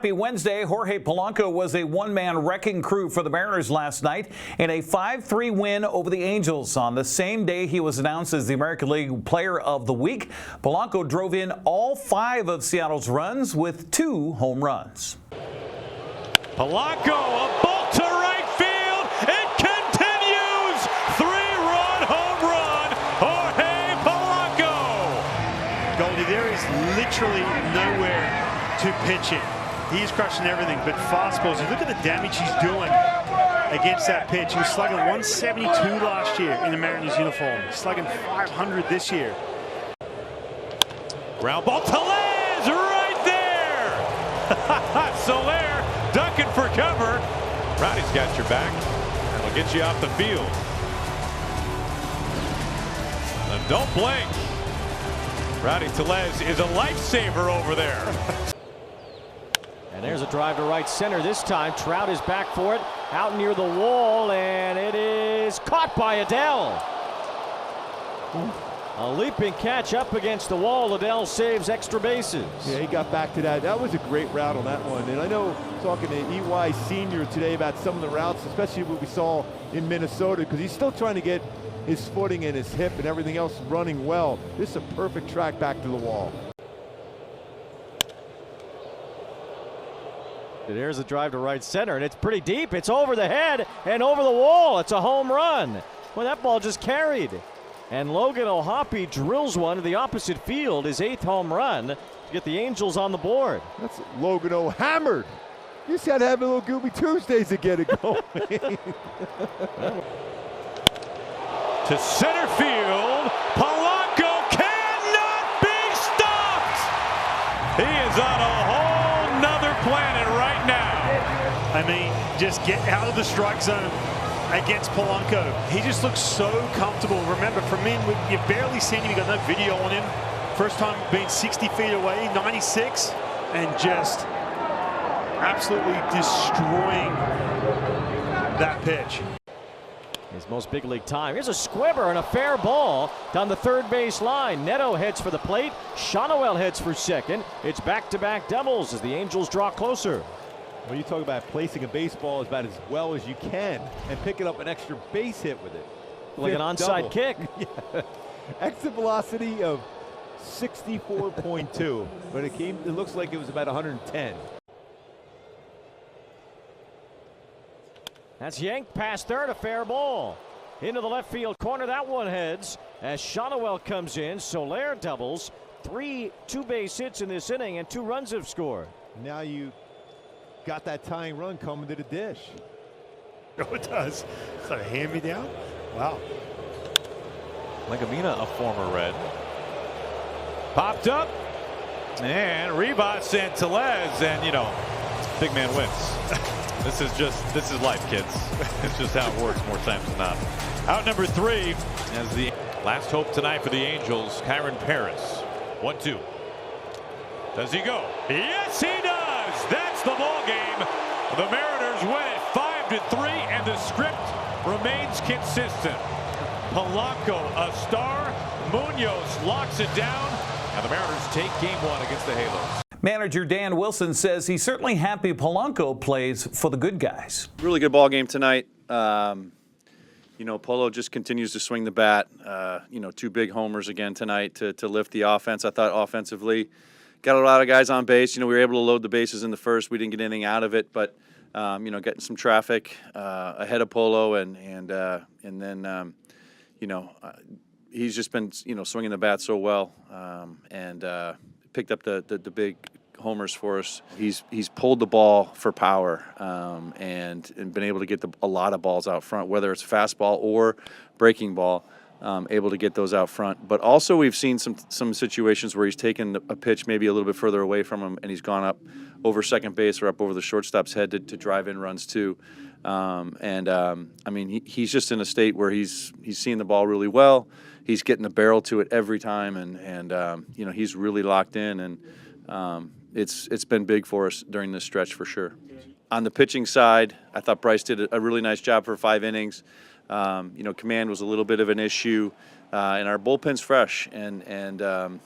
Happy Wednesday. Jorge Polanco was a one-man wrecking crew for the Mariners last night in a 5-3 win over the Angels. On the same day he was announced as the American League Player of the Week, Polanco drove in all 5 of Seattle's runs with 2 home runs. Polanco, a bolt to right field. It continues. 3-run home run. Jorge Polanco. Goldie, there is literally nowhere to pitch it. He's crushing everything, but fastballs, you look at the damage he's doing against that pitch. He was slugging 172 last year in the Mariners uniform. He's slugging 500 this year. Ground ball to Les right there. Soler ducking for cover. Rowdy's got your back. That'll get you off the field. And don't blink. Rowdy Tellez is a lifesaver over there. And there's a drive to right center this time. Trout is back for it, out near the wall, and it is caught by Adele. A leaping catch up against the wall. Adele saves extra bases. Yeah, he got back to that. That was a great route on that one. And I know talking to EY Senior today about some of the routes, especially what we saw in Minnesota, because he's still trying to get his footing and his hip and everything else running well. This is a perfect track back to the wall. There's a drive to right center, and it's pretty deep. It's over the head and over the wall. It's a home run. Well, that ball just carried. And Logan O'Hoppe drills one to the opposite field, his 8th home run, to get the Angels on the board. That's Logan O'Hammered. You just got to have a little Gooby Tuesdays to get it going. To center field, Polanco cannot be stopped. He is on a whole nother planet right now. I mean, just get out of the strike zone against Polanco. He just looks so comfortable. Remember, from in, you've barely seen him. You got no video on him. First time being 60 feet away, 96, and just absolutely destroying that pitch. His most big league time. Here's a squibber and a fair ball down the third base line. Neto heads for the plate. Shawnuel heads for second. It's back-to-back doubles as the Angels draw closer. When you talk about placing a baseball about as well as you can and picking up an extra base hit with it. Like an onside kick. Yeah. Exit velocity of 64.2, but it looks like it was about 110. That's yanked past third, a fair ball. Into the left field corner, that one heads as Shawnuel comes in. Soler doubles. 3 two-base hits in this inning, and 2 runs have scored. Now you got that tying run coming to the dish. Oh, it does. Is that a hand-me-down? Wow. Legumina, a former Red. Popped up, and Rivas and Tellez, and you know, big man wins. This is life, kids. It's just how it works more times than not. Out number 3 as the last hope tonight for the Angels, Kyron Paris. 1-2. Does he go? Yes, he does. That's the ball game. The Mariners win it 5-3, and the script remains consistent. Polanco, a star. Munoz locks it down, and the Mariners take game 1 against the Halos. Manager Dan Wilson says he's certainly happy Polanco plays for the good guys. Really good ball game tonight. You know, Polo just continues to swing the bat. You know, 2 big homers again tonight to lift the offense. I thought offensively got a lot of guys on base. You know, we were able to load the bases in the first. We didn't get anything out of it, but you know, getting some traffic ahead of Polo, and then you know, he's just been, you know, swinging the bat so well, and picked up the big homers for us. He's pulled the ball for power, and been able to get a lot of balls out front, whether it's fastball or breaking ball, able to get those out front. But also we've seen some situations where he's taken a pitch maybe a little bit further away from him, and he's gone up over second base or up over the shortstop's head to drive in runs too. I mean, he's just in a state where he's seeing the ball really well. He's getting a barrel to it every time, and you know, he's really locked in, and it's been big for us during this stretch for sure. On the pitching side, I thought Bryce did a really nice job for 5 innings. You know, command was a little bit of an issue, and our bullpen's fresh, and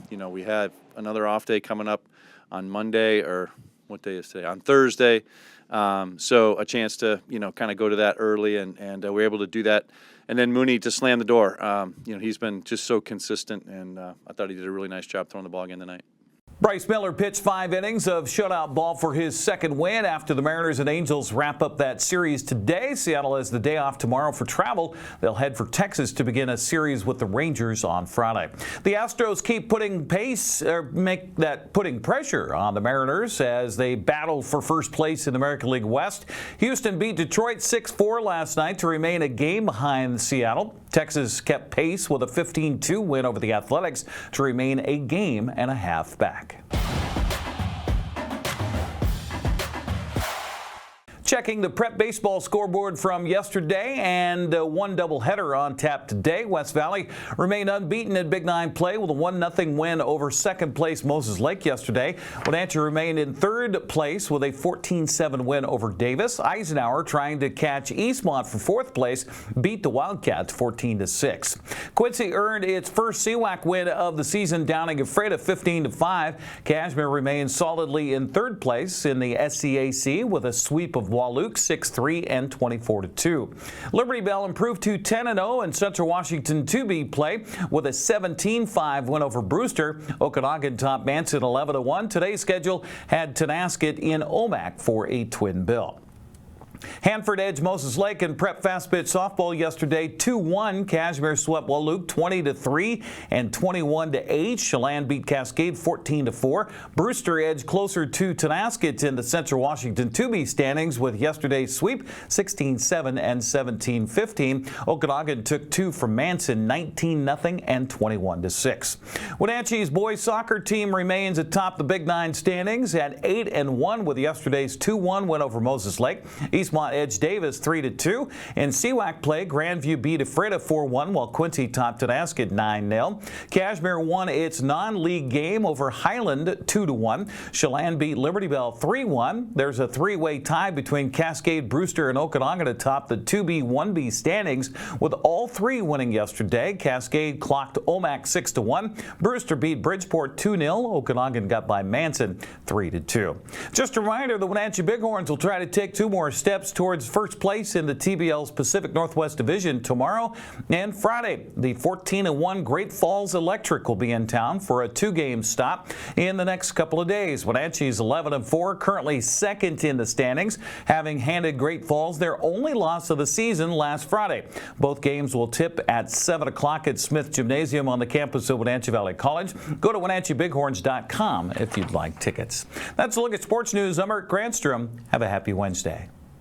you know, we had another off day coming up on Monday, or what day is today? On Thursday. So a chance to, kind of go to that early, and we're able to do that. And then Mooney to slam the door. He's been just so consistent, and I thought he did a really nice job throwing the ball again tonight. Bryce Miller pitched 5 innings of shutout ball for his second win after the Mariners and Angels wrap up that series today. Seattle has the day off tomorrow for travel. They'll head for Texas to begin a series with the Rangers on Friday. The Astros keep putting pressure on the Mariners as they battle for first place in the American League West. Houston beat Detroit 6-4 last night to remain a game behind Seattle. Texas kept pace with a 15-2 win over the Athletics to remain a game and a half back. Checking the prep baseball scoreboard from yesterday, and one doubleheader on tap today. West Valley remained unbeaten at Big 9 play with a 1-0 win over second place Moses Lake yesterday. Wenatchee remained in third place with a 14-7 win over Davis. Eisenhower, trying to catch Eastmont for fourth place, beat the Wildcats 14-6. Quincy earned its first CWAC win of the season, downing Ephrata 15-5. Cashmere remains solidly in third place in the SCAC with a sweep of Wahluke 6-3 and 24-2. Liberty Bell improved to 10-0 in Central Washington 2B play with a 17-5 win over Brewster. Okanagan topped Manson 11-1. Today's schedule had Tonasket in Omak for a twin bill. Hanford edged Moses Lake in prep fast pitch softball yesterday 2-1. Cashmere swept Wahluke 20-3 and 21-8. Chelan beat Cascade 14-4. Brewster edged closer to Tonasket in the Central Washington 2B standings with yesterday's sweep 16-7 and 17-15. Okanagan took 2 from Manson 19-0 and 21-6. Wenatchee's boys soccer team remains atop the Big 9 standings at 8-1 with yesterday's 2-1 win over Moses Lake. Eastmont edged Davis 3-2. In CWAC play, Grandview beat Ephrata 4-1 while Quincy topped Tonasket 9-0. Cashmere won its non-league game over Highland 2-1. Chelan beat Liberty Bell 3-1. There's a 3-way tie between Cascade, Brewster, and Okanagan atop the 2B, 1B standings with all 3 winning yesterday. Cascade clocked Omak 6-1. Brewster beat Bridgeport 2-0. Okanagan got by Manson 3-2. Just a reminder, the Wenatchee Bighorns will try to take 2 more steps towards first place in the TBL's Pacific Northwest Division tomorrow and Friday. The 14-1 Great Falls Electric will be in town for a 2-game stop in the next couple of days. Wenatchee's 11-4, currently second in the standings, having handed Great Falls their only loss of the season last Friday. Both games will tip at 7 o'clock at Smith Gymnasium on the campus of Wenatchee Valley College. Go to WenatcheeBighorns.com if you'd like tickets. That's a look at sports news. I'm Eric Granstrom. Have a happy Wednesday.